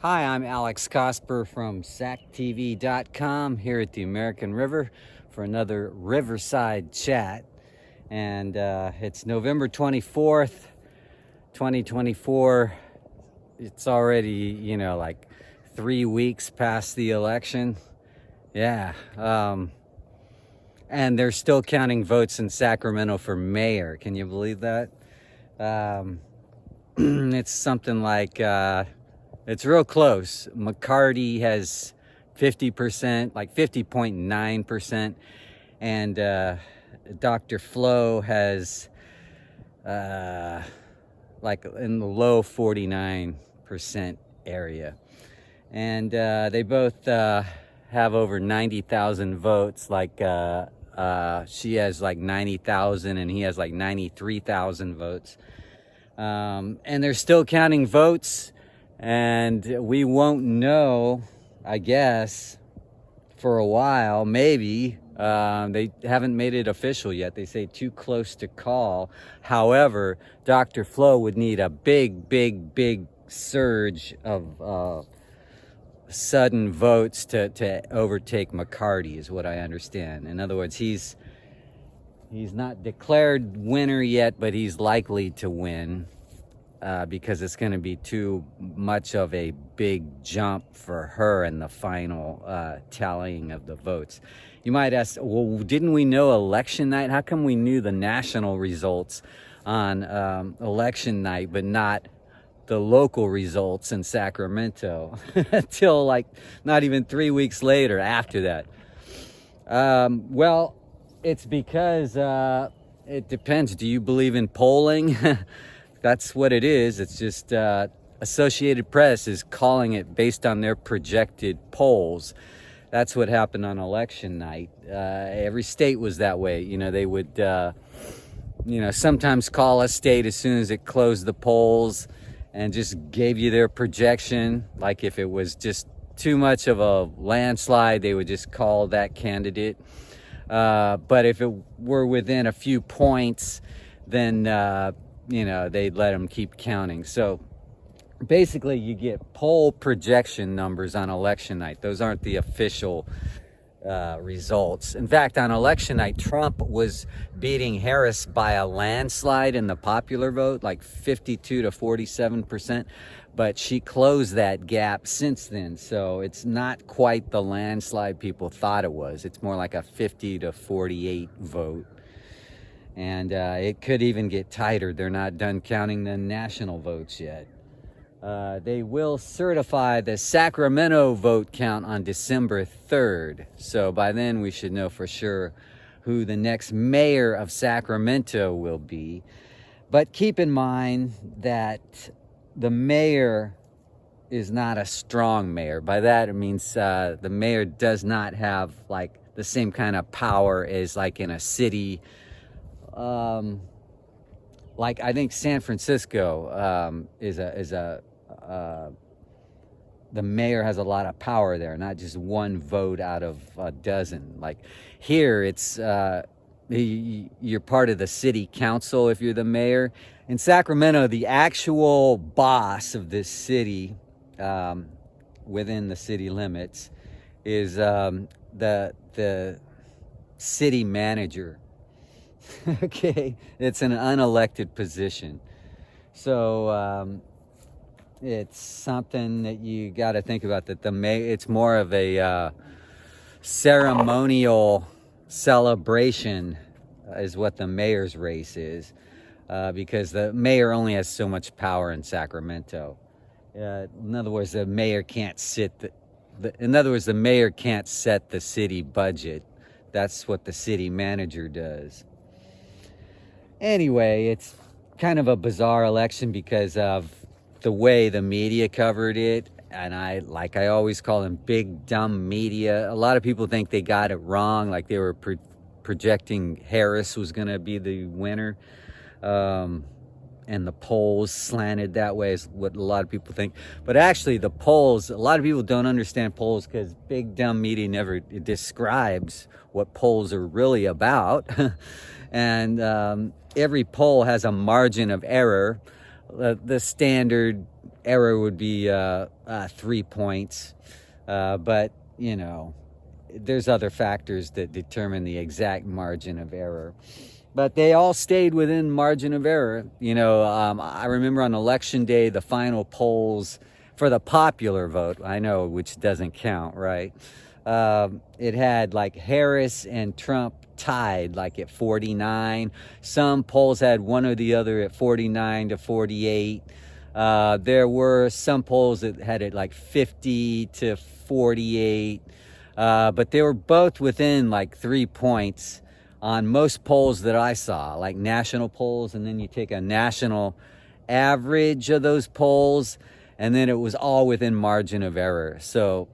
Hi, I'm Alex Cosper from SacTV.com here at the American River for another Riverside chat. And it's November 24th, 2024. It's already, like 3 weeks past the election. Yeah. And they're still counting votes in Sacramento for mayor. Can you believe that? It's something like... it's real close. McCarty has 50%, like 50.9%, and Dr. Flo has like in the low 49% area. And they both have over 90,000 votes. Like she has like 90,000 and he has like 93,000 votes. And they're still counting votes. And we won't know, I guess, for a while, maybe. They haven't made it official yet. They say too close to call. However, Dr. Flo would need a big surge of sudden votes to overtake McCarty, is what I understand. In other words, he's not declared winner yet, but he's likely to win. Because it's going to be too much of a big jump for her in the final tallying of the votes. You might ask, well, didn't we know election night? How come we knew the national results on election night, but not the local results in Sacramento until like not even 3 weeks later after that? Well, it's because it depends. Do you believe in polling? That's what it is. It's just Associated Press is calling it based on their projected polls. That's what happened on election night. Every state was that way. They would, sometimes call a state as soon as it closed the polls and just gave you their projection. Like if it was just too much of a landslide, they would just call that candidate. But if it were within a few points, then they'd let them keep counting. So basically you get poll projection numbers on election night. Those aren't the official results. In fact, on election night, Trump was beating Harris by a landslide in the popular vote, like 52 to 47%. But she closed that gap since then. So it's not quite the landslide people thought it was. It's more like a 50 to 48 vote. And it could even get tighter. They're not done counting the national votes yet. They will certify the Sacramento vote count on December 3rd. So by then we should know for sure who the next mayor of Sacramento will be. But keep in mind that the mayor is not a strong mayor. By that it means the mayor does not have like the same kind of power as like in a city. Like I think San Francisco the mayor has a lot of power there, not just one vote out of a dozen. Like here, it's you're part of the city council if you're the mayor. In Sacramento, the actual boss of this city, within the city limits, is the city manager. Okay, it's an unelected position. So it's something that you got to think about, that it's more of a ceremonial celebration is what the mayor's race is, because the mayor only has so much power in Sacramento. In other words, the mayor can't the mayor can't set the city budget. That's what the city manager does. Anyway, it's kind of a bizarre election because of the way the media covered it. And I always call them big, dumb media. A lot of people think they got it wrong. Like they were projecting Harris was going to be the winner. And the polls slanted that way is what a lot of people think. But actually the polls, a lot of people don't understand polls because big, dumb media never describes what polls are really about. And every poll has a margin of error. The standard error would be 3 points. But, you know, there's other factors that determine the exact margin of error. But they all stayed within margin of error. You know, I remember on election day, the final polls for the popular vote, I know, which doesn't count, right? It had like Harris and Trump tied like at 49. Some polls had one or the other at 49 to 48. There were some polls that had it like 50 to 48. But they were both within like 3 points on most polls that I saw, like national polls, and then you take a national average of those polls, and then it was all within margin of error. So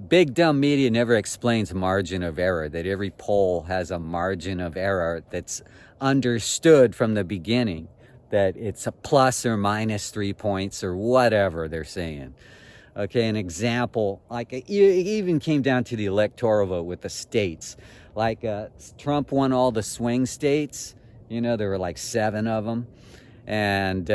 big dumb media never explains margin of error, that every poll has a margin of error that's understood from the beginning, that it's a plus or minus 3 points or whatever they're saying. Okay, an example, like it even came down to the electoral vote with the states. Like Trump won all the swing states. You know, there were like 7 of them. And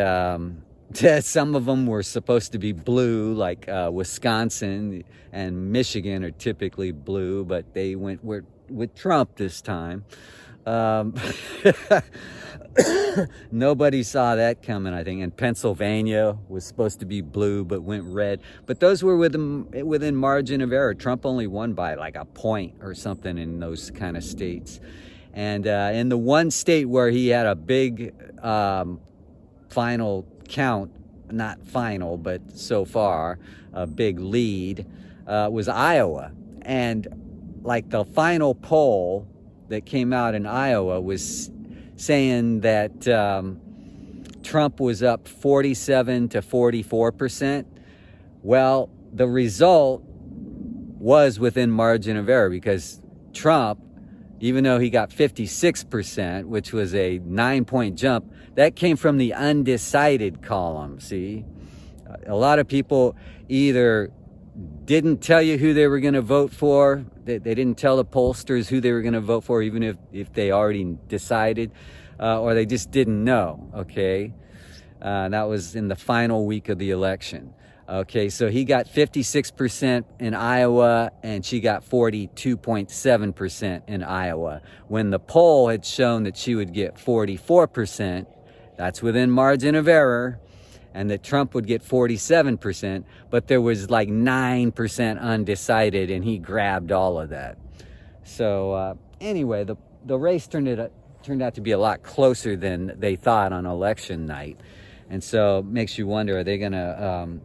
some of them were supposed to be blue, like Wisconsin and Michigan are typically blue, but they went with Trump this time. Nobody saw that coming, I think. And Pennsylvania was supposed to be blue but went red. But those were within margin of error. Trump only won by like a point or something in those kind of states. And in the one state where he had a big final count, not final, but so far, a big lead, was Iowa. And like the final poll that came out in Iowa was saying that Trump was up 47 to 44%. Well, the result was within margin of error because Trump, even though he got 56%, which was a 9-point jump, that came from the undecided column, see? A lot of people either didn't tell you who they were going to vote for. They didn't tell the pollsters who they were going to vote for, even if they already decided, or they just didn't know, okay? That was in the final week of the election. Okay, so he got 56% in Iowa, and she got 42.7% in Iowa. When the poll had shown that she would get 44%, that's within margin of error, and that Trump would get 47%, but there was like 9% undecided, and he grabbed all of that. So anyway, the race turned out to be a lot closer than they thought on election night. And so it makes you wonder, are they going to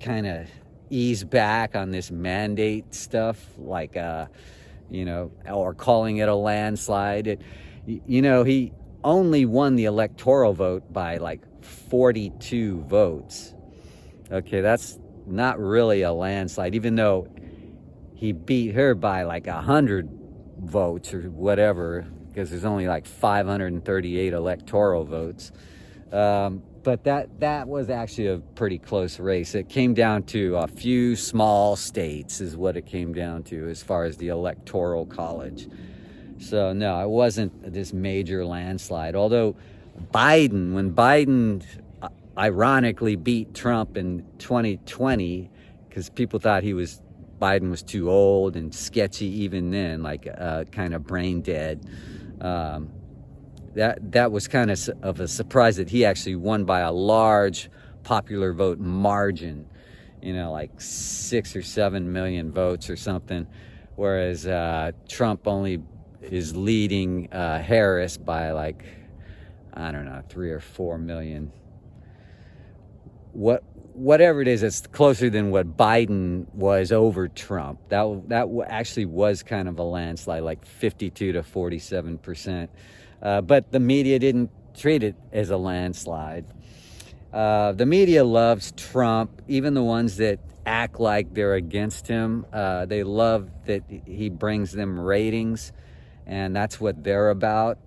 kind of ease back on this mandate stuff, like, you know, or calling it a landslide? He only won the electoral vote by like 42 votes. Okay, that's not really a landslide, even though he beat her by like 100 votes or whatever, because there's only like 538 electoral votes. But that was actually a pretty close race. It came down to a few small states is what it came down to as far as the electoral college. So no, it wasn't this major landslide. Although when Biden ironically beat Trump in 2020, because people thought Biden was too old and sketchy even then, like kind of brain dead. That was kind of a surprise that he actually won by a large popular vote margin, like 6 or 7 million votes or something, whereas Trump only is leading Harris by like, I don't know, 3 or 4 million. Whatever it is, it's closer than what Biden was over Trump. That actually was kind of a landslide, like 52 to 47%. But the media didn't treat it as a landslide. The media loves Trump, even the ones that act like they're against him. They love that he brings them ratings, and that's what they're about.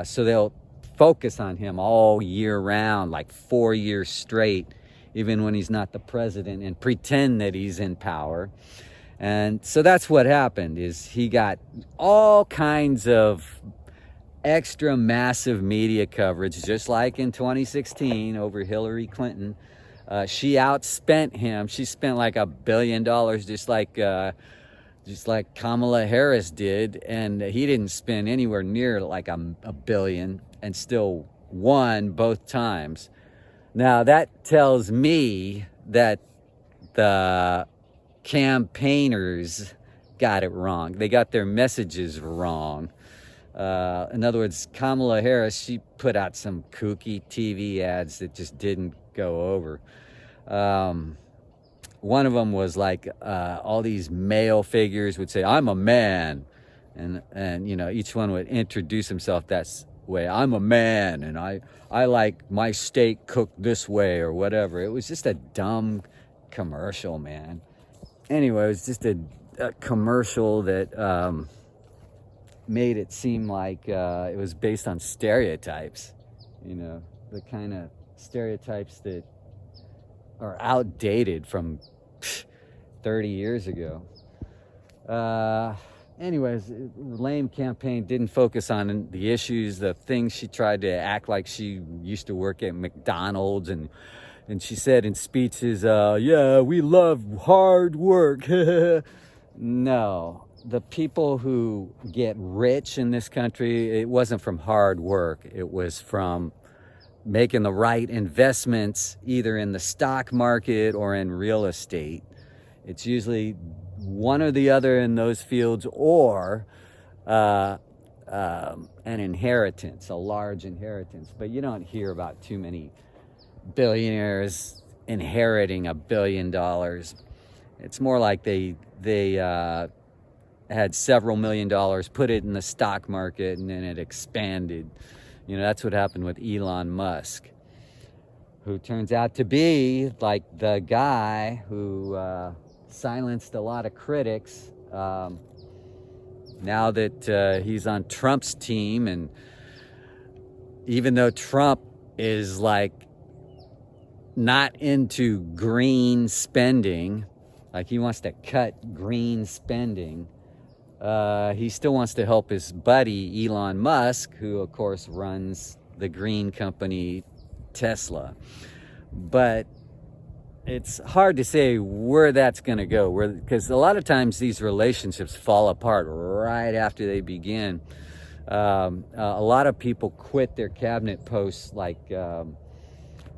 So they'll focus on him all year round, like 4 years straight, even when he's not the president, and pretend that he's in power. And so that's what happened, is he got all kinds of extra massive media coverage, just like in 2016 over Hillary Clinton. She outspent him. She spent like $1 billion, just like Kamala Harris did, and he didn't spend anywhere near like a billion, and still won both times. Now that tells me that the campaigners got it wrong. They got their messages wrong. In other words, Kamala Harris, she put out some kooky TV ads that just didn't go over. One of them was like all these male figures would say, "I'm a man," and you know, each one would introduce himself that way. "I'm a man, and I like my steak cooked this way," or whatever. It was just a dumb commercial, man. Anyway, it was just a commercial that made it seem like it was based on stereotypes, you know, the kind of stereotypes that are outdated from 30 years ago. Anyways, lame campaign, didn't focus on the issues, the things. She tried to act like she used to work at McDonald's, and she said in speeches, yeah, we love hard work. No, the people who get rich in this country, it wasn't from hard work. It was from making the right investments, either in the stock market or in real estate. It's usually one or the other in those fields, or an inheritance, a large inheritance. But you don't hear about too many billionaires inheriting $1 billion. It's more like they had several million dollars, put it in the stock market, and then it expanded. You know, that's what happened with Elon Musk, who turns out to be like the guy who silenced a lot of critics. Now that he's on Trump's team, and even though Trump is like not into green spending, like he wants to cut green spending, he still wants to help his buddy Elon Musk, who of course runs the green company Tesla. But it's hard to say where that's going to go, because a lot of times these relationships fall apart right after they begin. A lot of people quit their cabinet posts like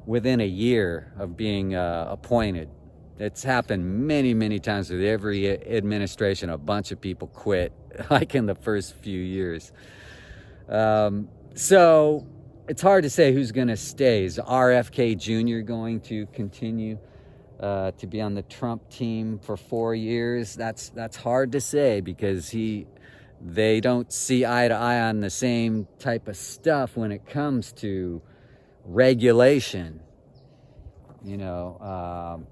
within a year of being appointed. It's happened many times with every administration. A bunch of people quit, like in the first few years. So it's hard to say who's going to stay. Is RFK Jr. going to continue to be on the Trump team for 4 years? That's hard to say, because they don't see eye to eye on the same type of stuff when it comes to regulation. You know,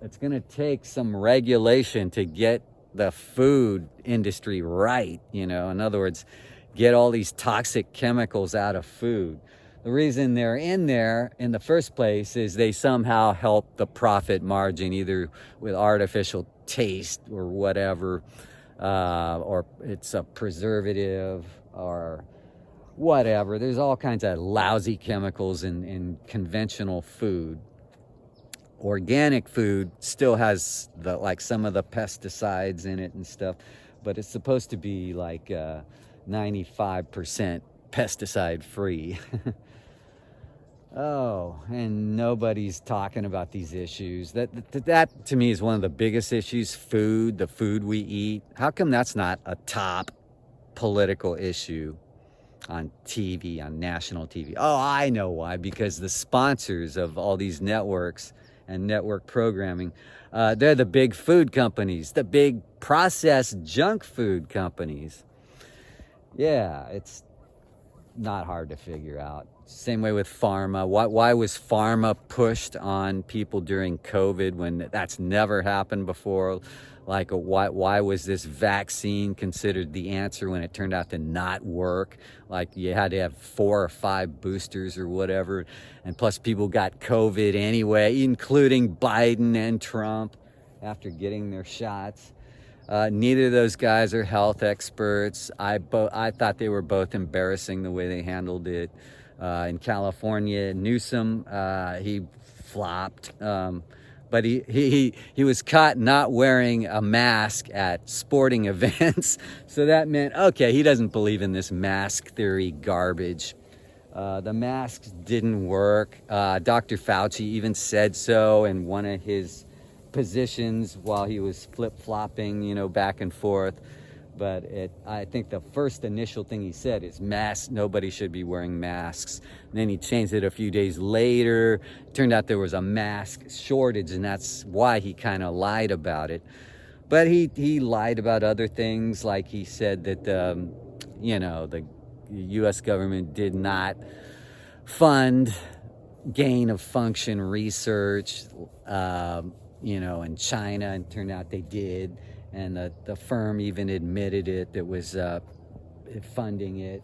it's going to take some regulation to get the food industry right. You know, in other words, get all these toxic chemicals out of food. The reason they're in there in the first place is they somehow help the profit margin, either with artificial taste or whatever, or it's a preservative or whatever. There's all kinds of lousy chemicals in conventional food. Organic food still has some of the pesticides in it and stuff, but it's supposed to be like 95% pesticide free. Oh, and nobody's talking about these issues. That to me is one of the biggest issues. Food, the food we eat. How come that's not a top political issue on TV, on national TV? Oh, I know why. Because the sponsors of all these networks and network programming, they're the big food companies, the big processed junk food companies. Yeah, it's not hard to figure out. Same way with pharma. Why was pharma pushed on people during COVID when that's never happened before? Like, why was this vaccine considered the answer when it turned out to not work? Like, you had to have 4 or 5 boosters or whatever. And plus, people got COVID anyway, including Biden and Trump after getting their shots. Neither of those guys are health experts. I thought they were both embarrassing the way they handled it. In California, Newsom, he flip-flopped. But he was caught not wearing a mask at sporting events. So that meant, okay, he doesn't believe in this mask theory garbage. The masks didn't work. Dr. Fauci even said so in one of his positions while he was flip-flopping, back and forth. But I think the first initial thing he said is masks, nobody should be wearing masks. And then he changed it a few days later. It turned out there was a mask shortage, and that's why he kind of lied about it. But he lied about other things, like he said that, the U.S. government did not fund gain-of-function research, in China, and turned out they did. And the firm even admitted it, that was funding it.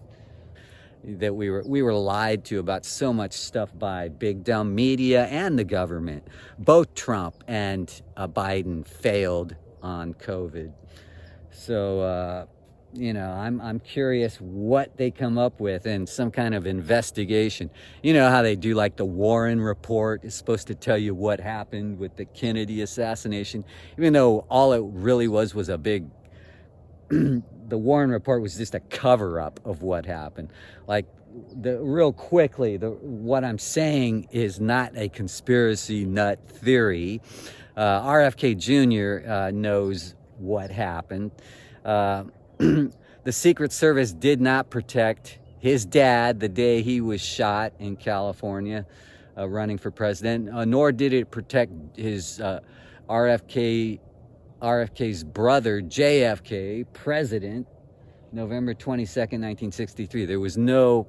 That we were lied to about so much stuff by big dumb media and the government. Both Trump and Biden failed on COVID. So I'm curious what they come up with in some kind of investigation. You know how they do, like, the Warren report is supposed to tell you what happened with the Kennedy assassination, even though all it really was a big the Warren report was just a cover-up of what happened. Like, what I'm saying is not a conspiracy nut theory. RFK Jr. Knows what happened. The Secret Service did not protect his dad the day he was shot in California, running for president, nor did it protect his RFK's brother, JFK, president, November 22nd, 1963. There was no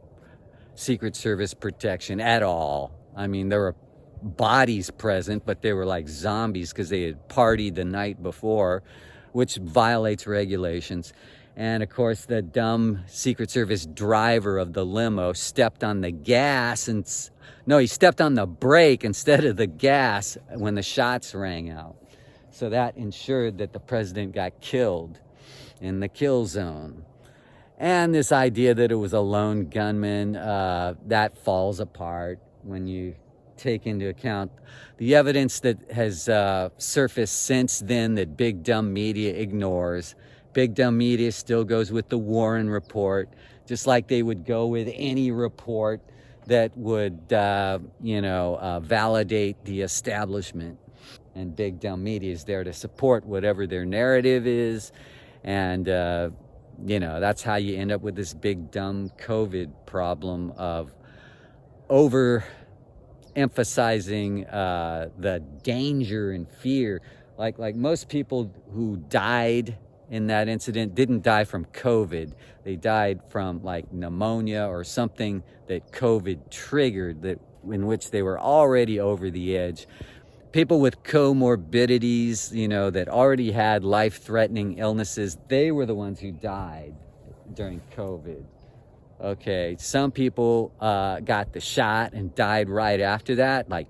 Secret Service protection at all. I mean, there were bodies present, but they were like zombies because they had partied the night before, which violates regulations. And of course, the dumb Secret Service driver of the limo stepped on the gas he stepped on the brake instead of the gas when the shots rang out. So that ensured that the president got killed in the kill zone. And this idea that it was a lone gunman, that falls apart when you take into account the evidence that has surfaced since then that big dumb media ignores. Big dumb media still goes with the Warren report, just like they would go with any report that would, validate the establishment. And big dumb media is there to support whatever their narrative is. And, that's how you end up with this big dumb COVID problem of emphasizing the danger and fear. Like most people who died in that incident didn't die from COVID. They died from like pneumonia or something that COVID triggered, in which they were already over the edge. People with comorbidities, that already had life-threatening illnesses, they were the ones who died during COVID. Okay, some people got the shot and died right after that, like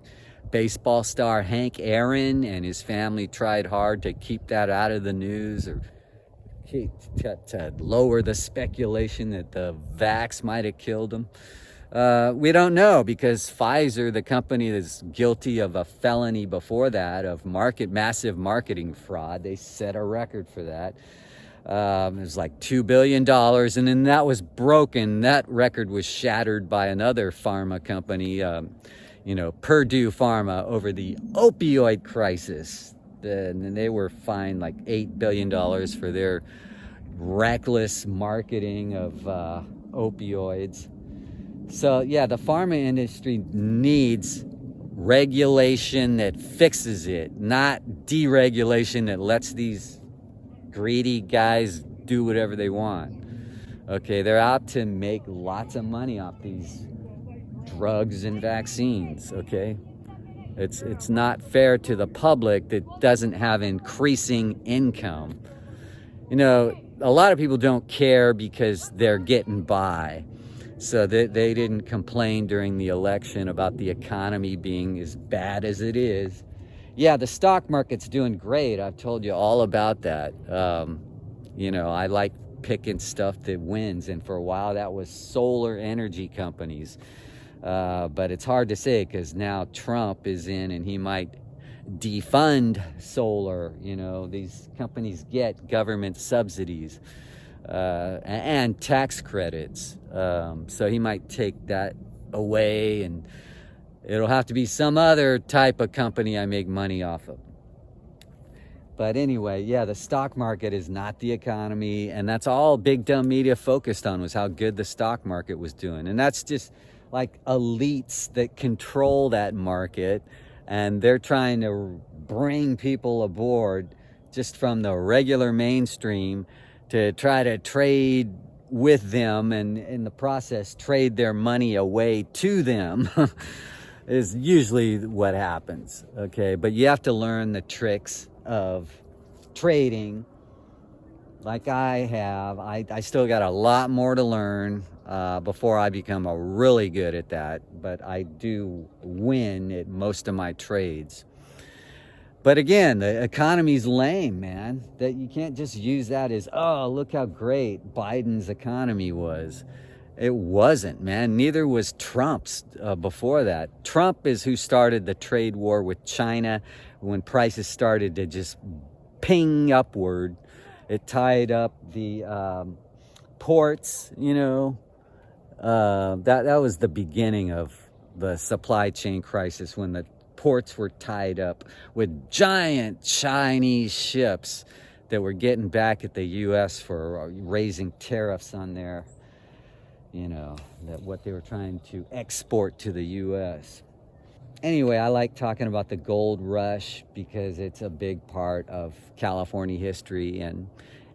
baseball star Hank Aaron, and his family tried hard to keep that out of the news, or to lower the speculation that the vax might have killed him. We don't know, because Pfizer, the company that's guilty of a felony before that, of massive marketing fraud, they set a record for that. It was like $2 billion, and then that was broken. That record was shattered by another pharma company, Purdue Pharma, over the opioid crisis. And they were fined like $8 billion for their reckless marketing of opioids. So yeah, the pharma industry needs regulation that fixes it, not deregulation that lets these greedy guys do whatever they want. Okay, they're out to make lots of money off these drugs and vaccines, okay? It's not fair to the public that doesn't have increasing income. A lot of people don't care because they're getting by. So they didn't complain during the election about the economy being as bad as it is. Yeah, the stock market's doing great. I've told you all about that. I like picking stuff that wins. And for a while, that was solar energy companies. But it's hard to say because now Trump is in and he might defund solar. You know, these companies get government subsidies and tax credits. So he might take that away, and it'll have to be some other type of company I make money off of. But anyway, yeah, the stock market is not the economy, and that's all big dumb media focused on, was how good the stock market was doing. And that's just like elites that control that market, and they're trying to bring people aboard just from the regular mainstream to try to trade with them, and in the process trade their money away to them. Is usually what happens. Okay, but you have to learn the tricks of trading like I have. I still got a lot more to learn before I become really good at that, but I do win at most of my trades. But again, the economy's lame, man. That you can't just use that as, oh, look how great Biden's economy was. It wasn't, man. Neither was Trump's before that. Trump is who started the trade war with China when prices started to just ping upward. It tied up the ports, you know. That was the beginning of the supply chain crisis, when the ports were tied up with giant Chinese ships that were getting back at the U.S. for raising tariffs on their, you know, that what they were trying to export to the U.S. Anyway, I like talking about the gold rush because it's a big part of California history and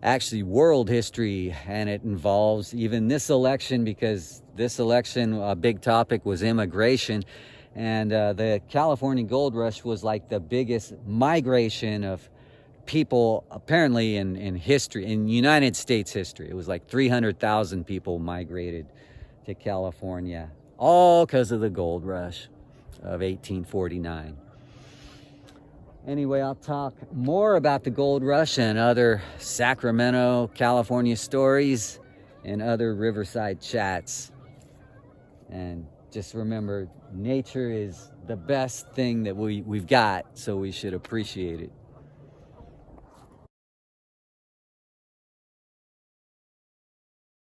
actually world history, and it involves even this election, because this election, a big topic was immigration, and the California gold rush was like the biggest migration of people apparently in history, in United States history. It was like 300,000 people migrated to California, all because of the gold rush of 1849. Anyway, I'll talk more about the gold rush and other Sacramento, California stories and other riverside chats. And just remember, nature is the best thing that we've got, so we should appreciate it.